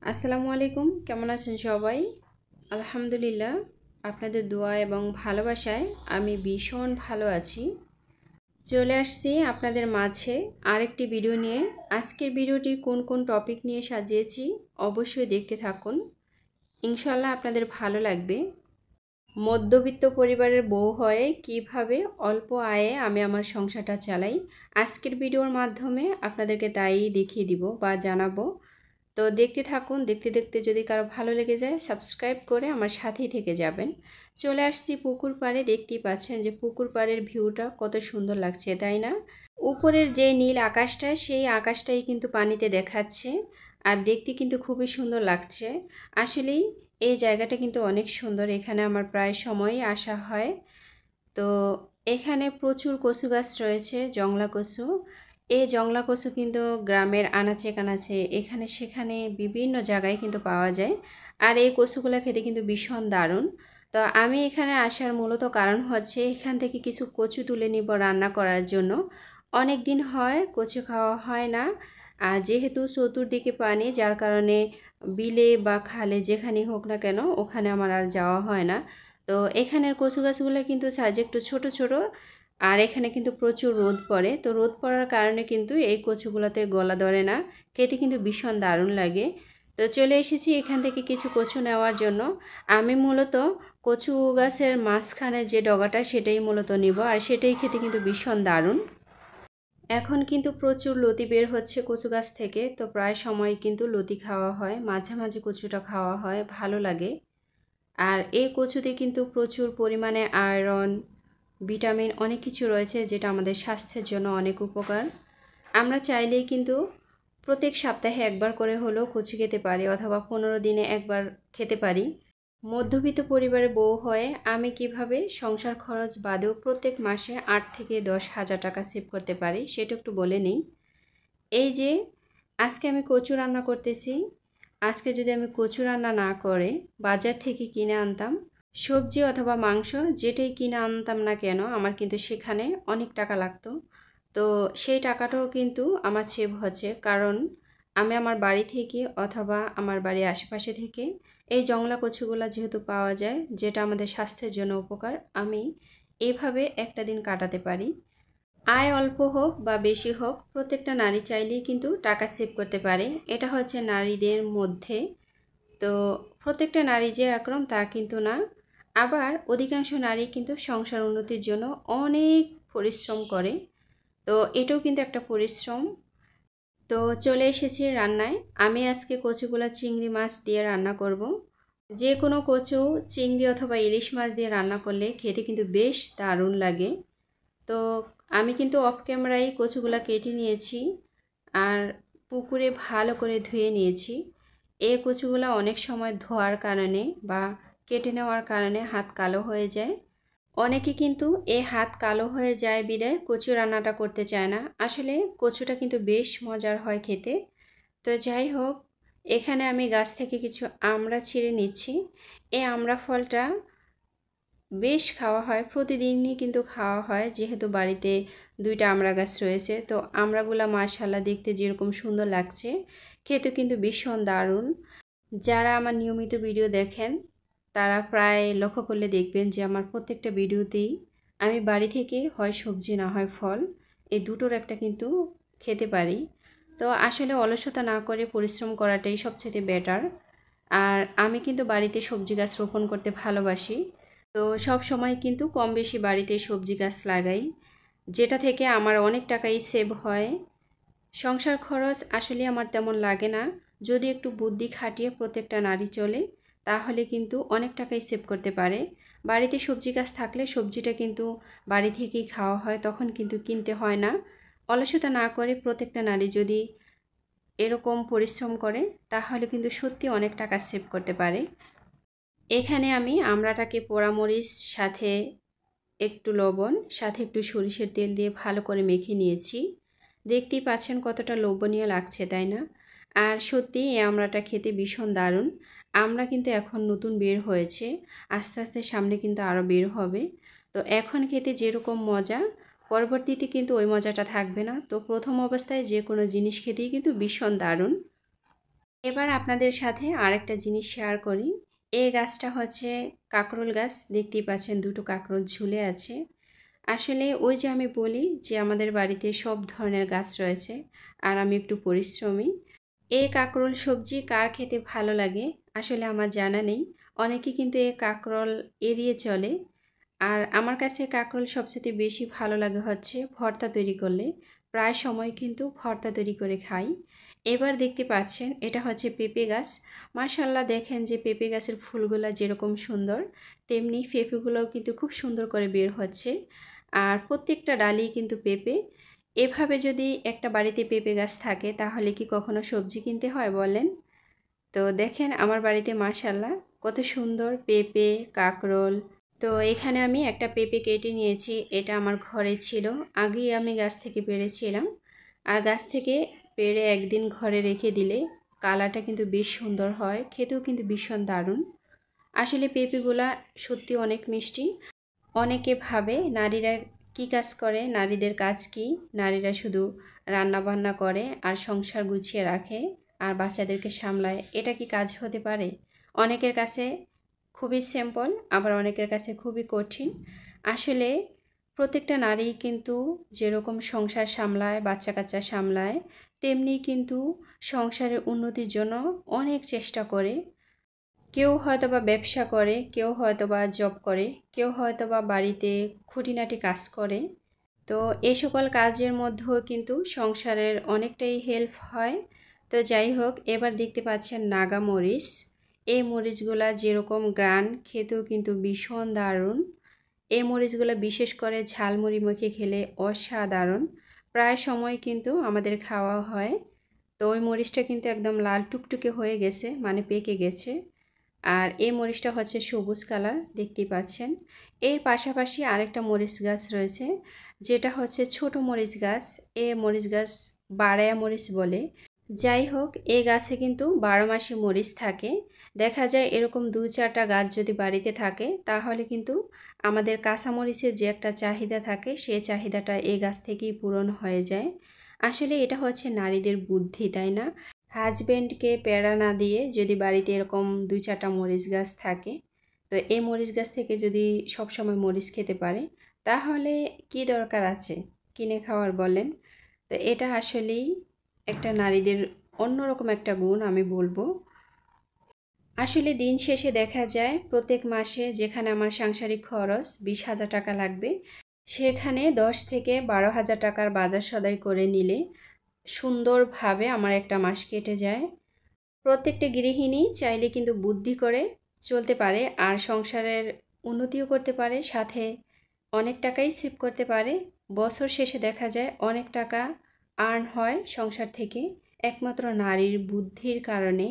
আসসালামু আলাইকুম, কেমন আছেন সবাই? আলহামদুলিল্লাহ, আপনাদের দোয়া এবং ভালোবাসায় আমি ভীষণ ভালো আছি। চলে আসছি আপনাদের মাঝে আরেকটি ভিডিও নিয়ে। আজকের ভিডিওটি কোন কোন টপিক নিয়ে সাজিয়েছি অবশ্যই দেখতে থাকুন। ইনশাল্লাহ আপনাদের ভালো লাগবে। মধ্যবিত্ত পরিবারের বউ হয়ে কিভাবে অল্প আয়ে আমি আমার সংসারটা চালাই, আজকের ভিডিওর মাধ্যমে আপনাদেরকে তাই দেখিয়ে দিব বা জানাবো। তো দেখতে থাকুন। দেখতে দেখতে যদি কারো ভালো লেগে যায় সাবস্ক্রাইব করে আমার সাথেই থেকে যাবেন। চলে আসছি পুকুর পাড়ে। দেখতেই পাচ্ছেন যে পুকুর পাড়ের ভিউটা কত সুন্দর লাগছে, তাই না? উপরের যে নীল আকাশটা, সেই আকাশটাই কিন্তু পানিতে দেখাচ্ছে। আর দেখতে কিন্তু খুবই সুন্দর লাগছে। আসলেই এই জায়গাটা কিন্তু অনেক সুন্দর। এখানে আমার প্রায় সময়ই আসা হয়। তো এখানে প্রচুর কচু গাছ রয়েছে, জংলা কচু। এই জংলা কচু কিন্তু গ্রামের আনাচে কানাচে এখানে সেখানে বিভিন্ন জায়গায় কিন্তু পাওয়া যায়। আর এই কচুগুলো খেতে কিন্তু ভীষণ দারুণ। তো আমি এখানে আসার মূলত কারণ হচ্ছে এখান থেকে কিছু কচু তুলে নিব রান্না করার জন্য। অনেক দিন হয় কচু খাওয়া হয় না। আর যেহেতু চতুর্দিকে পানি, যার কারণে বিলে বা খালে যেখানেই হোক না কেন ওখানে আমার আর যাওয়া হয় না। তো এখানের কচু গাছগুলো কিন্তু সাইজে একটু ছোট ছোট। আর এখানে কিন্তু প্রচুর রোদ পড়ে, তো রোদ পড়ার কারণে কিন্তু এই কচুগুলোতে গলা ধরে না। খেতে কিন্তু ভীষণ দারুণ লাগে। তো চলে এসেছি এখান থেকে কিছু কচু নেওয়ার জন্য। আমি মূলত কচু গাছের মাঝখানে যে ডগাটা সেটাই মূলত নিব, আর সেটাই খেতে কিন্তু ভীষণ দারুণ। এখন কিন্তু প্রচুর লতি বের হচ্ছে কচু গাছ থেকে, তো প্রায় সময় কিন্তু লতি খাওয়া হয়, মাঝে মাঝে কচুটা খাওয়া হয়, ভালো লাগে। আর এই কচুতে কিন্তু প্রচুর পরিমাণে আয়রন, ভিটামিন অনেক কিছু রয়েছে, যেটা আমাদের স্বাস্থ্যের জন্য অনেক উপকার। আমরা চাইলেই কিন্তু প্রত্যেক সপ্তাহে একবার করে হলেও কচু খেতে পারি, অথবা 15 দিনে একবার খেতে পারি। মধ্যবিত্ত পরিবারের বউ হয়ে আমি কিভাবে সংসার খরচ বাদেও প্রত্যেক মাসে 8 থেকে 10,000 টাকা সেভ করতে পারি সেটা একটু বলে নিই। এই যে আজকে আমি কচু রান্না করতেছি। আজকে যদি আমি কচু রান্না না করে বাজার থেকে কিনে আনতাম, সবজি অথবা মাংস যেটাই কিনে আনতাম না কেন, আমার কিন্তু সেখানে অনেক টাকা লাগতো। তো সেই টাকাটাও কিন্তু আমার সেভ হচ্ছে, কারণ আমি আমার বাড়ি থেকে অথবা আমার বাড়ির আশেপাশে থেকে এই জংলা কচুগুলা যেহেতু পাওয়া যায়, যেটা আমাদের স্বাস্থ্যের জন্য উপকার, আমি এইভাবে একটা দিন কাটাতে পারি। আয় অল্প হোক বা বেশি হোক, প্রত্যেকটা নারী চাইলেই কিন্তু টাকা সেভ করতে পারে। এটা হচ্ছে নারীদের মধ্যে। তো প্রত্যেকটা নারী যে একরকম তা কিন্তু না। আবার অধিকাংশ নারী কিন্তু সংসার উন্নতির জন্য অনেক পরিশ্রম করে। তো এটাও কিন্তু একটা পরিশ্রম। তো চলে এসেছি রান্নায়। আমি আজকে কচুগুলা চিংড়ি মাছ দিয়ে রান্না করব। যে কোনো কচু চিংড়ি অথবা ইলিশ মাছ দিয়ে রান্না করলে খেতে কিন্তু বেশ দারুণ লাগে। তো আমি কিন্তু অফ ক্যামেরায় কচুগুলা কেটে নিয়েছি, আর পুকুরে ভালো করে ধুয়ে নিয়েছি। এই কচুগুলা অনেক সময় ধোয়ার কারণে বা কেটে নেওয়ার কারণে হাত কালো হয়ে যায়। অনেকে কিন্তু এই হাত কালো হয়ে যায় বিদায় কচু রান্নাটা করতে চায় না। আসলে কচুটা কিন্তু বেশ মজার হয় খেতে। তো যাই হোক, এখানে আমি গাছ থেকে কিছু আমড়া ছিঁড়ে নিচ্ছি। এই আমড়া ফলটা বেশ খাওয়া হয়, প্রতিদিনই কিন্তু খাওয়া হয়, যেহেতু বাড়িতে 2টা আমড়া গাছ রয়েছে। তো আমড়াগুলা মাশাআল্লাহ দেখতে যেরকম সুন্দর লাগছে, খেতে কিন্তু ভীষণ দারুণ। যারা আমার নিয়মিত ভিডিও দেখেন তারা প্রায় লক্ষ্য করলে দেখবেন যে আমার প্রত্যেকটা ভিডিওতেই আমি বাড়ি থেকে হয় সবজি না হয় ফল, এই দুটোর একটা কিন্তু খেতে পারি। তো আসলে অলসতা না করে পরিশ্রম করাটাই সবচেয়ে বেটার। আর আমি কিন্তু বাড়িতে সবজি গাছ রোপণ করতে ভালোবাসি। তো সব সময় কিন্তু কম বেশি বাড়িতে সবজি গাছ লাগাই, যেটা থেকে আমার অনেক টাকাই সেভ হয়। সংসার খরচ আসলে আমার তেমন লাগে না। যদি একটু বুদ্ধি খাটিয়ে প্রত্যেকটা নারী চলে, তাহলে কিন্তু অনেক টাকাই সেভ করতে পারে। বাড়িতে সবজি গাছ থাকলে সবজিটা কিন্তু বাড়ি থেকেই খাওয়া হয়, তখন কিন্তু কিনতে হয় না। অলসতা না করে প্রত্যেকটা নারী যদি এরকম পরিশ্রম করে, তাহলে কিন্তু সত্যি অনেক টাকা সেভ করতে পারে। এখানে আমি আমড়াটাকে পোড়ামরিচ সাথে একটু লবণ সাথে একটু সরিষার তেল দিয়ে ভালো করে মেখে নিয়েছি। দেখতেই পাচ্ছেন কতটা লোভনীয় লাগছে, তাই না? আর সত্যি এই আমড়াটা খেতে ভীষণ দারুণ। আমড়া কিন্তু এখন নতুন বের হয়েছে, আস্তে আস্তে সামনে কিন্তু আরও বের হবে। তো এখন খেতে যেরকম মজা, পরবর্তীতে কিন্তু ওই মজাটা থাকবে না। তো প্রথম অবস্থায় যে কোনো জিনিস খেতেই কিন্তু ভীষণ দারুণ। এবার আপনাদের সাথে আরেকটা জিনিস শেয়ার করি। এই গাছটা হচ্ছে কাঁকরোল গাছ, দেখতেই পাচ্ছেন দুটো কাঁকরোল ঝুলে আছে। আসলে ওই যে আমি বলি যে আমাদের বাড়িতে সব ধরনের গাছ রয়েছে আর আমি একটু পরিশ্রমী। এই কাঁকরোল সবজি কার খেতে ভালো লাগে আসলে আমার জানা নেই। অনেকে কিন্তু এই কাঁকরোল এড়িয়ে চলে। আর আমার কাছে কাঁকরোল সবচেয়ে বেশি ভালো লাগে হচ্ছে ভর্তা তৈরি করলে। প্রায় সময় কিন্তু ভর্তা তৈরি করে খাই। এবার দেখতে পাচ্ছেন এটা হচ্ছে পেঁপে গাছ। মাশাআল্লাহ, দেখেন যে পেঁপে গাছের ফুলগুলো যেরকম সুন্দর, তেমনি পেঁপেগুলোও কিন্তু খুব সুন্দর করে বের হচ্ছে। আর প্রত্যেকটা ডালেই কিন্তু পেঁপে। এভাবে যদি একটা বাড়িতে পেঁপে গাছ থাকে তাহলে কি কখনো সবজি কিনতে হয় বলেন? তো দেখেন আমার বাড়িতে মাশাআল্লাহ কত সুন্দর পেঁপে, কাঁকরোল। তো এখানে আমি একটা পেঁপে কেটে নিয়েছি, এটা আমার ঘরে ছিল। আগেই আমি গাছ থেকে পেড়েছিলাম। আর গাছ থেকে পেড়ে একদিন ঘরে রেখে দিলে কালারটা কিন্তু বেশ সুন্দর হয়, খেতেও কিন্তু ভীষণ দারুণ। আসলে পেঁপেগুলা সত্যি অনেক মিষ্টি। অনেকে ভাবে নারীরা কি কাজ করে, নারীদের কাজ কি, নারীরা শুধু রান্না বান্না করে আর সংসার গুছিয়ে রাখে আর বাচ্চাদেরকে সামলায়, এটা কি কাজ হতে পারে? অনেকের কাছে খুবই সিম্পল, আবার অনেকের কাছে খুবই কঠিন। আসলে প্রত্যেকটা নারী কিন্তু যেরকম সংসার সামলায়, বাচ্চা কাচ্চা সামলায়, তেমনি কিন্তু সংসারের উন্নতির জন্য অনেক চেষ্টা করে। কেউ হয়তোবা ব্যবসা করে, কেউ হয়তোবা জব করে, কেউ হয়তোবা বাড়িতে খুঁটিনাটি কাজ করে। তো এই সকল কাজের মধ্যেও কিন্তু সংসারের অনেকটাই হেল্প হয়। তো যাই হোক, এবার দেখতে পাচ্ছেন নাগা মরিচ। এই মরিচগুলা যেরকম গ্রান, খেতেও কিন্তু ভীষণ দারুণ। এই মরিচগুলো বিশেষ করে ঝালমুড়ি মুখে খেলে অসাধারণ। প্রায় সময় কিন্তু আমাদের খাওয়া হয়। তো ওই মরিচটা কিন্তু একদম লাল টুকটুকে হয়ে গেছে, মানে পেকে গেছে। আর এই মরিচটা হচ্ছে সবুজ কালার, দেখতেই পাচ্ছেন। এর পাশাপাশি আরেকটা মরিচ গাছ রয়েছে, যেটা হচ্ছে ছোট মরিচ গাছ। এই মরিচ গাছ বাড়ায়া মরিচ বলে। যাই হোক, এই গাছে কিন্তু 12 মাসে মরিচ থাকে। দেখা যায় এরকম 2-4টা গাছ যদি বাড়িতে থাকে তাহলে কিন্তু আমাদের কাঁচামরিচের যে একটা চাহিদা থাকে সেই চাহিদাটা এই গাছ থেকেই পূরণ হয়ে যায়। আসলে এটা হচ্ছে নারীদের বুদ্ধি, তাই না? হাজব্যান্ডকে প্যারা না দিয়ে যদি বাড়িতে এরকম 2-4টা মরিচ গাছ থাকে, তো এই মরিচ গাছ থেকে যদি সবসময় মরিচ খেতে পারে তাহলে কি দরকার আছে কিনে খাওয়ার বলেন? তো এটা আসলেই একটা নারীদের অন্যরকম একটা গুণ আমি বলবো। আসলে দিন শেষে দেখা যায় প্রত্যেক মাসে যেখানে আমার সাংসারিক খরচ 20,000 টাকা লাগবে, সেখানে 10 থেকে 12,000 টাকার বাজার সদাই করে নিলে সুন্দরভাবে আমার একটা মাস কেটে যায়। প্রত্যেকটা গৃহিণী চাইলে কিন্তু বুদ্ধি করে চলতে পারে আর সংসারের উন্নতিও করতে পারে, সাথে অনেক টাকাই সেভ করতে পারে। বছর শেষে দেখা যায় অনেক টাকা আর্ন হয় সংসার থেকে, একমাত্র নারীর বুদ্ধির কারণে।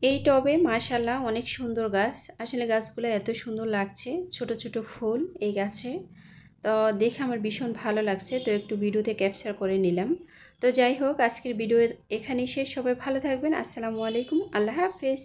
এই টবে মাশাআল্লাহ অনেক সুন্দর গাছ। আসলে গাছগুলো এত সুন্দর লাগছে, ছোট ছোট ফুল এই গাছে। তো দেখে আমার ভীষণ ভালো লাগছে, তো একটু ভিডিওতে ক্যাপচার করে নিলাম। তো যাই হোক, আজকের ভিডিও এখানেই শেষ। সবাই ভালো থাকবেন। আসসালামু আলাইকুম, আল্লাহ হাফেজ।